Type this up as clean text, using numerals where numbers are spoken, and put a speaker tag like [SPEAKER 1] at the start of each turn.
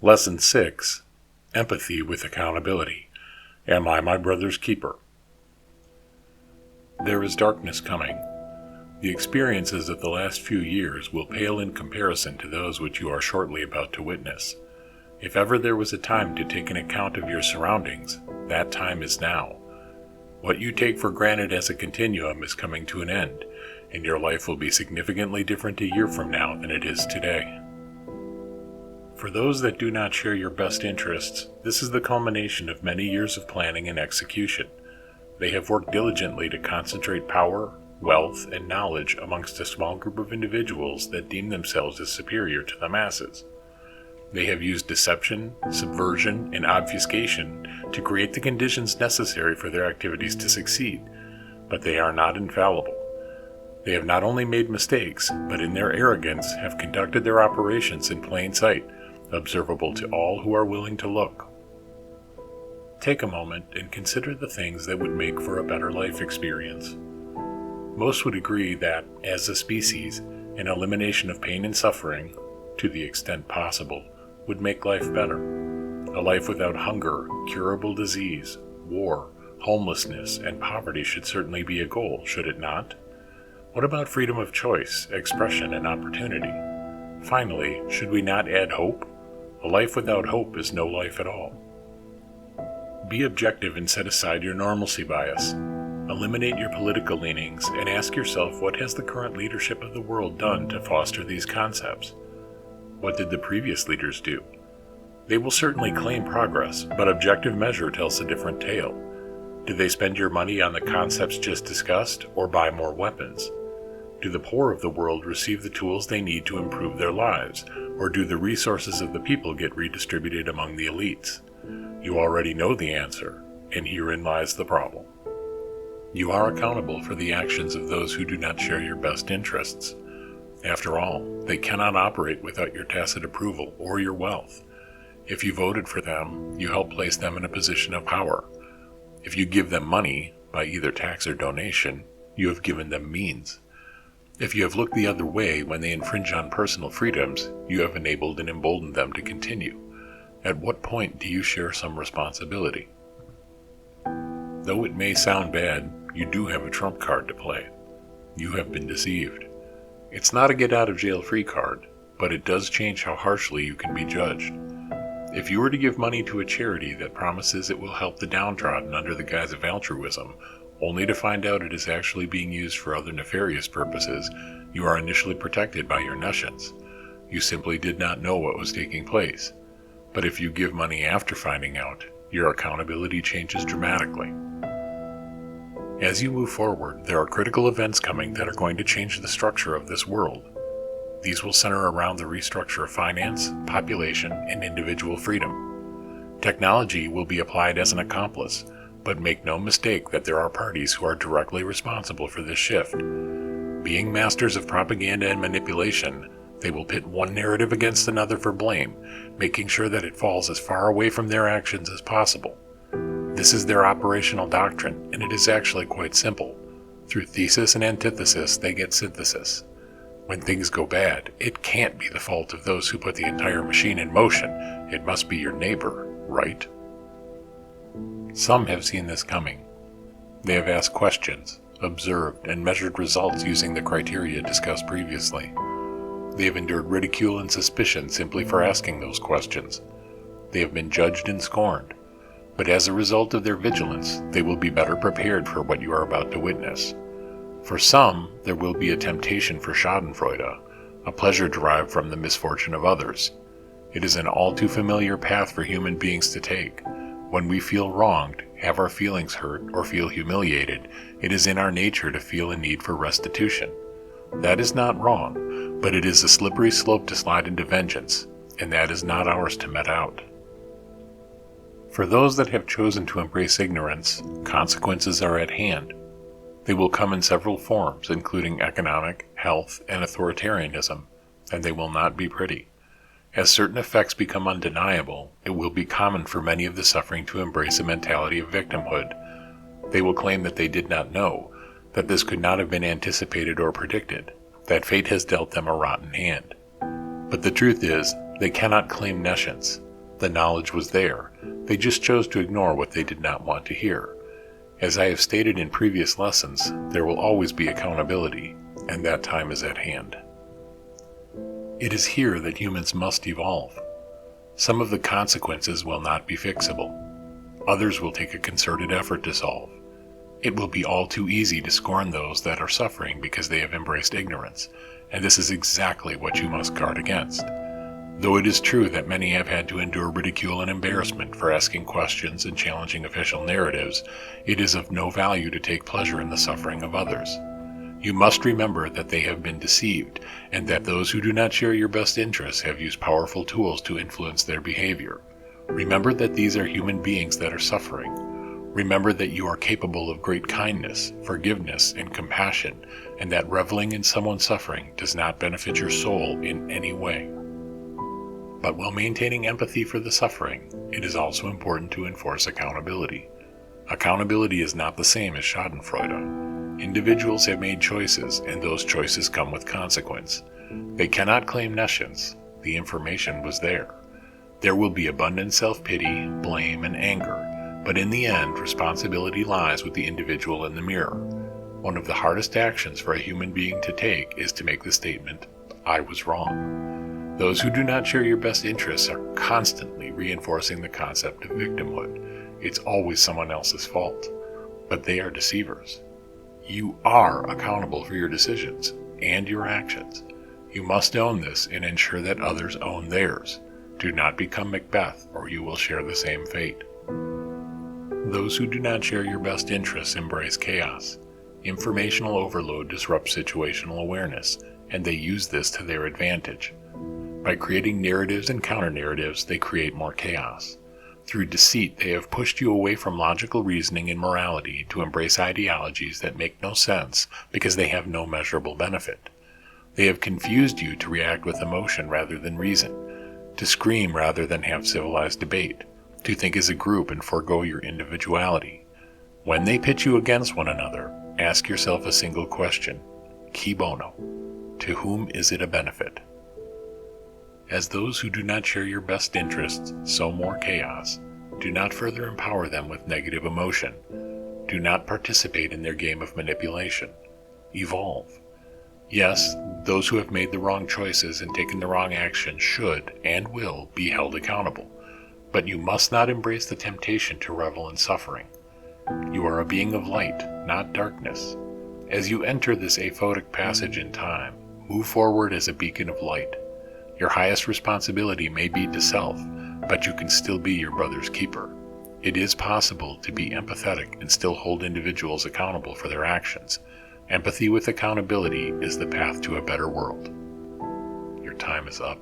[SPEAKER 1] Lesson 6. Empathy with Accountability. Am I my brother's keeper? There is darkness coming. The experiences of the last few years will pale in comparison to those which you are shortly about to witness. If ever there was a time to take an account of your surroundings, that time is now. What you take for granted as a continuum is coming to an end, and your life will be significantly different a year from now than it is today. For those that do not share your best interests, this is the culmination of many years of planning and execution. They have worked diligently to concentrate power, wealth, and knowledge amongst a small group of individuals that deem themselves as superior to the masses. They have used deception, subversion, and obfuscation to create the conditions necessary for their activities to succeed, but they are not infallible. They have not only made mistakes, but in their arrogance have conducted their operations in plain sight, observable to all who are willing to look. Take a moment and consider the things that would make for a better life experience. Most would agree that, as a species, an elimination of pain and suffering, to the extent possible, would make life better. A life without hunger, curable disease, war, homelessness, and poverty should certainly be a goal, should it not? What about freedom of choice, expression, and opportunity? Finally, should we not add hope? A life without hope is no life at all. Be objective and set aside your normalcy bias. Eliminate your political leanings and ask yourself, what has the current leadership of the world done to foster these concepts? What did the previous leaders do? They will certainly claim progress, but objective measure tells a different tale. Do they spend your money on the concepts just discussed, or buy more weapons? Do the poor of the world receive the tools they need to improve their lives, or do the resources of the people get redistributed among the elites? You already know the answer, and herein lies the problem. You are accountable for the actions of those who do not share your best interests. After all, they cannot operate without your tacit approval or your wealth. If you voted for them, you help place them in a position of power. If you give them money, by either tax or donation, you have given them means. If you have looked the other way when they infringe on personal freedoms, you have enabled and emboldened them to continue. At what point do you share some responsibility? Though it may sound bad, you do have a trump card to play. You have been deceived. It's not a get-out-of-jail-free card, but it does change how harshly you can be judged. If you were to give money to a charity that promises it will help the downtrodden under the guise of altruism, only to find out it is actually being used for other nefarious purposes, you are initially protected by your nescience. You simply did not know what was taking place. But if you give money after finding out, your accountability changes dramatically. As you move forward, there are critical events coming that are going to change the structure of this world. These will center around the restructure of finance, population, and individual freedom. Technology will be applied as an accomplice, but make no mistake that there are parties who are directly responsible for this shift. Being masters of propaganda and manipulation, they will pit one narrative against another for blame, making sure that it falls as far away from their actions as possible. This is their operational doctrine, and it is actually quite simple. Through thesis and antithesis, they get synthesis. When things go bad, it can't be the fault of those who put the entire machine in motion. It must be your neighbor, right? Some have seen this coming. They have asked questions, observed, and measured results using the criteria discussed previously. They have endured ridicule and suspicion simply for asking those questions. They have been judged and scorned. But as a result of their vigilance, they will be better prepared for what you are about to witness. For some, there will be a temptation for Schadenfreude, a pleasure derived from the misfortune of others. It is an all too familiar path for human beings to take. When we feel wronged, have our feelings hurt, or feel humiliated, it is in our nature to feel a need for restitution. That is not wrong, but it is a slippery slope to slide into vengeance, and that is not ours to met out. For those that have chosen to embrace ignorance, consequences are at hand. They will come in several forms, including economic, health, and authoritarianism, and they will not be pretty. As certain effects become undeniable, it will be common for many of the suffering to embrace a mentality of victimhood. They will claim that they did not know, that this could not have been anticipated or predicted, that fate has dealt them a rotten hand. But the truth is, they cannot claim nescience. The knowledge was there. They just chose to ignore what they did not want to hear. As I have stated in previous lessons, there will always be accountability, and that time is at hand. It is here that humans must evolve. Some of the consequences will not be fixable. Others will take a concerted effort to solve. It will be all too easy to scorn those that are suffering because they have embraced ignorance, and this is exactly what you must guard against. Though it is true that many have had to endure ridicule and embarrassment for asking questions and challenging official narratives, it is of no value to take pleasure in the suffering of others. You must remember that they have been deceived, and that those who do not share your best interests have used powerful tools to influence their behavior. Remember that these are human beings that are suffering. Remember that you are capable of great kindness, forgiveness, and compassion, and that reveling in someone's suffering does not benefit your soul in any way. But while maintaining empathy for the suffering, it is also important to enforce accountability. Accountability is not the same as Schadenfreude. Individuals have made choices, and those choices come with consequence. They cannot claim nescience. The information was there. There will be abundant self-pity, blame, and anger, but in the end, responsibility lies with the individual in the mirror. One of the hardest actions for a human being to take is to make the statement, "I was wrong." Those who do not share your best interests are constantly reinforcing the concept of victimhood. It's always someone else's fault. But they are deceivers. You are accountable for your decisions and your actions. You must own this and ensure that others own theirs. Do not become Macbeth, or you will share the same fate. Those who do not share your best interests embrace chaos. Informational overload disrupts situational awareness, and they use this to their advantage. By creating narratives and counter-narratives, they create more chaos. Through deceit, they have pushed you away from logical reasoning and morality to embrace ideologies that make no sense because they have no measurable benefit. They have confused you to react with emotion rather than reason, to scream rather than have civilized debate, to think as a group and forego your individuality. When they pit you against one another, ask yourself a single question: Qui bono? To whom is it a benefit? As those who do not share your best interests sow more chaos, do not further empower them with negative emotion. Do not participate in their game of manipulation. Evolve. Yes, those who have made the wrong choices and taken the wrong action should and will be held accountable, but you must not embrace the temptation to revel in suffering. You are a being of light, not darkness. As you enter this aphotic passage in time, move forward as a beacon of light. Your highest responsibility may be to self, but you can still be your brother's keeper. It is possible to be empathetic and still hold individuals accountable for their actions. Empathy with accountability is the path to a better world. Your time is up.